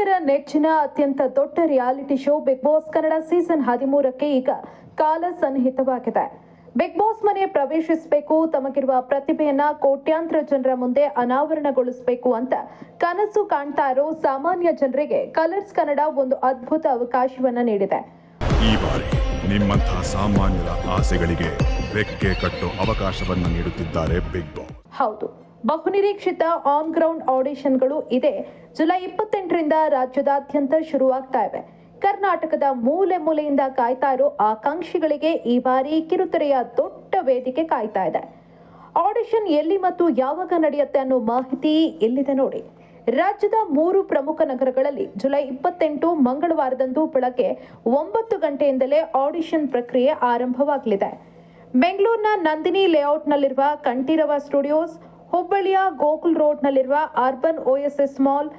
ಕನ್ನಡಿಗರ ನೆಚ್ಚಿನ ಅತ್ಯಂತ ದೊಡ್ಡ reality show Bigg Boss Kannada season 13ಕ್ಕೆ ಈಗ ಕಾಲ ಸನ್ನಿಹಿತವಾಗಿದೆ. ಬಿಗ್ ಬಾಸ್ ಮನೆ ಪ್ರವೇಶಿಸಬೇಕು, ತಮಗಿರುವ ಪ್ರತಿಭೆಯನ್ನ ಕೋಟ್ಯಾಂತರ ಜನರ ಮುಂದೆ ಅನಾವರಣಗೊಳಿಸಬೇಕು ಅಂತ ಕನಸು ಕಾಣ್ತಾ ಇರೋ ಸಾಮಾನ್ಯ ಜನರಿಗೆ ಕಲರ್ಸ್ ಕನ್ನಡ ಒಂದು ಅದ್ಭುತ ಅವಕಾಶವನ್ನ ನೀಡಿದೆ. ಈ ಬಾರಿ ನಿಮ್ಮಂತಹ ಸಾಮಾನ್ಯರ ಆಸೆಗಳಿಗೆ ರೆಕ್ಕೆ ಕಟ್ಟೋ ಅವಕಾಶವನ್ನ ನೀಡುತ್ತಿದ್ದಾರೆ ಬಿಗ್ ಬಾಸ್. ಹೌದು, ಬಹುನಿರೀಕ್ಷಿತ ಆನ್ ಗ್ರೌಂಡ್ ಆಡಿಷನ್ಗಳು ಇದೆ ಜುಲೈ 28ರಿಂದ ರಾಜ್ಯದಾದ್ಯಂತ ಶುರುವಾಗ್ತಾ ಇವೆ. ಕರ್ನಾಟಕದ ಮೂಲೆ ಮೂಲೆಯಿಂದ ಕಾಯ್ತಾ ಇರೋ ಆಕಾಂಕ್ಷಿಗಳಿಗೆ ಈ ಬಾರಿ ಕಿರುತೆರೆಯ ದೊಡ್ಡ ವೇದಿಕೆ ಕಾಯ್ತಾ ಇದೆ. ಆಡಿಷನ್ ಎಲ್ಲಿ ಮತ್ತು ಯಾವಾಗ ನಡೆಯುತ್ತೆ ಅನ್ನೋ ಮಾಹಿತಿ ಇಲ್ಲಿದೆ ನೋಡಿ. ರಾಜ್ಯದ 3 ಪ್ರಮುಖ ನಗರಗಳಲ್ಲಿ ಜುಲೈ 28 ಮಂಗಳವಾರದಂದು ಬೆಳಗ್ಗೆ 9 ಗಂಟೆಯಿಂದಲೇ ಆಡಿಷನ್ ಪ್ರಕ್ರಿಯೆ ಆರಂಭವಾಗಲಿದೆ. ಬೆಂಗಳೂರಿನ ನಂದಿನಿ ಲೇಔಟ್ನಲ್ಲಿರುವ ಕಂಠೀರವ ಸ್ಟುಡಿಯೋಸ್, ಹುಬ್ಬಳ್ಳಿಯ ಗೋಕುಲ್ ರೋಡ್ನಲ್ಲಿರುವ ಅರ್ಬನ್ OSS ಮಾಲ್,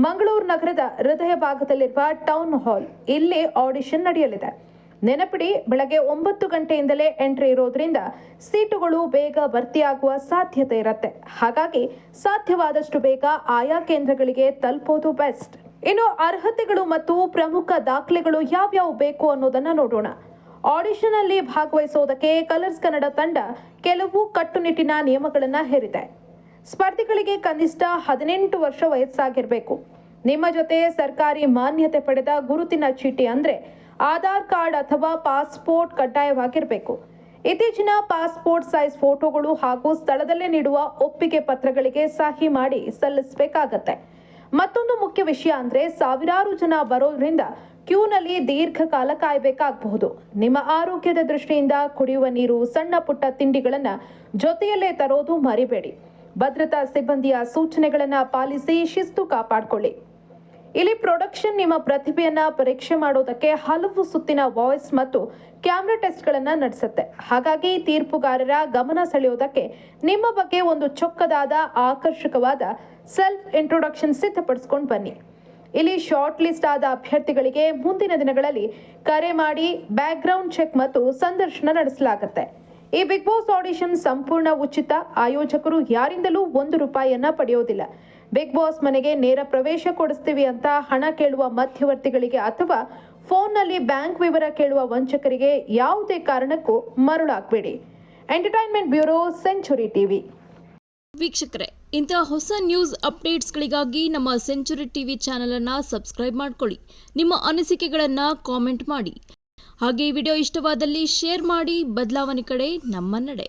ಮಂಗಳೂರು ನಗರದ ಹೃದಯ ಭಾಗದಲ್ಲಿರುವ ಟೌನ್ ಹಾಲ್ ಇಲ್ಲಿ ಆಡಿಷನ್ ನಡೆಯಲಿದೆ. ನೆನಪಿಡಿ, ಬೆಳಗ್ಗೆ 9 ಗಂಟೆಯಿಂದಲೇ ಎಂಟ್ರಿ ಇರೋದ್ರಿಂದ ಸೀಟುಗಳು ಬೇಗ ಭರ್ತಿಯಾಗುವ ಸಾಧ್ಯತೆ ಇರುತ್ತೆ. ಹಾಗಾಗಿ ಸಾಧ್ಯವಾದಷ್ಟು ಬೇಗ ಆಯಾ ಕೇಂದ್ರಗಳಿಗೆ ತಲುಪೋದು ಬೆಸ್ಟ್. ಇನ್ನು ಅರ್ಹತೆಗಳು ಮತ್ತು ಪ್ರಮುಖ ದಾಖಲೆಗಳು ಯಾವ್ಯಾವು ಬೇಕು ಅನ್ನೋದನ್ನ ನೋಡೋಣ. ಆಡಿಷನ್ ಅಲ್ಲಿ ಭಾಗವಹಿಸೋದಕ್ಕೆ ಕಲರ್ಸ್ ಕನ್ನಡ ತಂಡ ಕೆಲವು ಕಟ್ಟುನಿಟ್ಟಿನ ನಿಯಮಗಳನ್ನ ಹೇರಿದೆ. ಸ್ಪರ್ಧಿಗಳಿಗೆ ಕನಿಷ್ಠ 18 ವರ್ಷ ವಯಸ್ಸಾಗಿರಬೇಕು. ನಿಮ್ಮ ಜೊತೆ ಸರ್ಕಾರಿ ಮಾನ್ಯತೆ ಪಡೆದ ಗುರುತಿನ ಚೀಟಿ ಅಂದ್ರೆ ಆಧಾರ್ ಕಾರ್ಡ್ ಅಥವಾ ಪಾಸ್ಪೋರ್ಟ್ ಕಡ್ಡಾಯವಾಗಿರಬೇಕು. ಇತ್ತೀಚಿನ ಪಾಸ್ಪೋರ್ಟ್ ಸೈಜ್ ಫೋಟೋಗಳು ಹಾಗೂ ಸ್ಥಳದಲ್ಲೇ ನೀಡುವ ಒಪ್ಪಿಗೆ ಪತ್ರಗಳಿಗೆ ಸಹಿ ಮಾಡಿ ಸಲ್ಲಿಸಬೇಕಾಗತ್ತೆ. ಮತ್ತೊಂದು ಮುಖ್ಯ ವಿಷಯ ಅಂದ್ರೆ ಸಾವಿರಾರು ಜನ ಬರೋದ್ರಿಂದ ಕ್ಯೂನಲ್ಲಿ ದೀರ್ಘಕಾಲ ಕಾಯಬೇಕಾಗಬಹುದು. ನಿಮ್ಮ ಆರೋಗ್ಯದ ದೃಷ್ಟಿಯಿಂದ ಕುಡಿಯುವ ನೀರು, ಸಣ್ಣ ಪುಟ್ಟ ತಿಂಡಿಗಳನ್ನ ಜೊತೆಯಲ್ಲೇ ತರೋದು ಮರಿಬೇಡಿ. ಭದ್ರತಾ ಸಿಬ್ಬಂದಿಯ ಸೂಚನೆಗಳನ್ನ ಪಾಲಿಸಿ ಶಿಸ್ತು ಕಾಪಾಡಿಕೊಳ್ಳಿ. ಇಲ್ಲಿ ಪ್ರೊಡಕ್ಷನ್ ನಿಮ್ಮ ಪ್ರತಿಭೆಯನ್ನ ಪರೀಕ್ಷೆ ಮಾಡೋದಕ್ಕೆ ಹಲವು ಸುತ್ತಿನ ವಾಯ್ಸ್ ಮತ್ತು ಕ್ಯಾಮೆರಾ ಟೆಸ್ಟ್ಗಳನ್ನ ನಡೆಸುತ್ತೆ. ಹಾಗಾಗಿ ತೀರ್ಪುಗಾರರ ಗಮನ ಸೆಳೆಯೋದಕ್ಕೆ ನಿಮ್ಮ ಬಗ್ಗೆ ಒಂದು ಚೊಕ್ಕದಾದ ಆಕರ್ಷಕವಾದ ಸೆಲ್ಫ್ ಇಂಟ್ರೊಡಕ್ಷನ್ ಸಿದ್ಧಪಡಿಸ್ಕೊಂಡು ಬನ್ನಿ. ಇಲ್ಲಿ ಶಾರ್ಟ್ ಲಿಸ್ಟ್ ಆದ ಅಭ್ಯರ್ಥಿಗಳಿಗೆ ಮುಂದಿನ ದಿನಗಳಲ್ಲಿ ಕರೆ ಮಾಡಿ ಬ್ಯಾಕ್ ಗ್ರೌಂಡ್ ಚೆಕ್ ಮತ್ತು ಸಂದರ್ಶನ ನಡೆಸಲಾಗುತ್ತೆ. ಈ ಬಿಗ್ ಬಾಸ್ ಆಡಿಷನ್ ಸಂಪೂರ್ಣ ಉಚಿತ. ಆಯೋಜಕರು ಯಾರಿಂದಲೂ ₹1 ಪಡೆಯೋದಿಲ್ಲ. ಬಿಗ್ ಬಾಸ್ ಮನೆಗೆ ನೇರ ಪ್ರವೇಶ ಕೊಡಿಸ್ತೀವಿ ಅಂತ ಹಣ ಕೇಳುವ ಮಧ್ಯವರ್ತಿಗಳಿಗೆ ಅಥವಾ ಫೋನ್ನಲ್ಲಿ ಬ್ಯಾಂಕ್ ವಿವರ ಕೇಳುವ ವಂಚಕರಿಗೆ ಯಾವುದೇ ಕಾರಣಕ್ಕೂ ಮರುಳಾಗಬೇಡಿ. Entertainment bureau, century TV. ವೀಕ್ಷಕರೇ, ಇಂತಹ ಹೊಸ ನ್ಯೂಸ್ ಅಪ್ಡೇಟ್ಸ್ಗಳಿಗಾಗಿ ನಮ್ಮ ಸೆಂಚುರಿ ಟಿವಿ ಚಾನಲನ್ನು ಸಬ್ಸ್ಕ್ರೈಬ್ ಮಾಡ್ಕೊಳ್ಳಿ. ನಿಮ್ಮ ಅನಿಸಿಕೆಗಳನ್ನು ಕಾಮೆಂಟ್ ಮಾಡಿ. ಹಾಗೆ ಈ ವಿಡಿಯೋ ಇಷ್ಟವಾದಲ್ಲಿ ಶೇರ್ ಮಾಡಿ. ಬದಲಾವಣೆ ಕಡೆ ನಮ್ಮ ನಡೆ.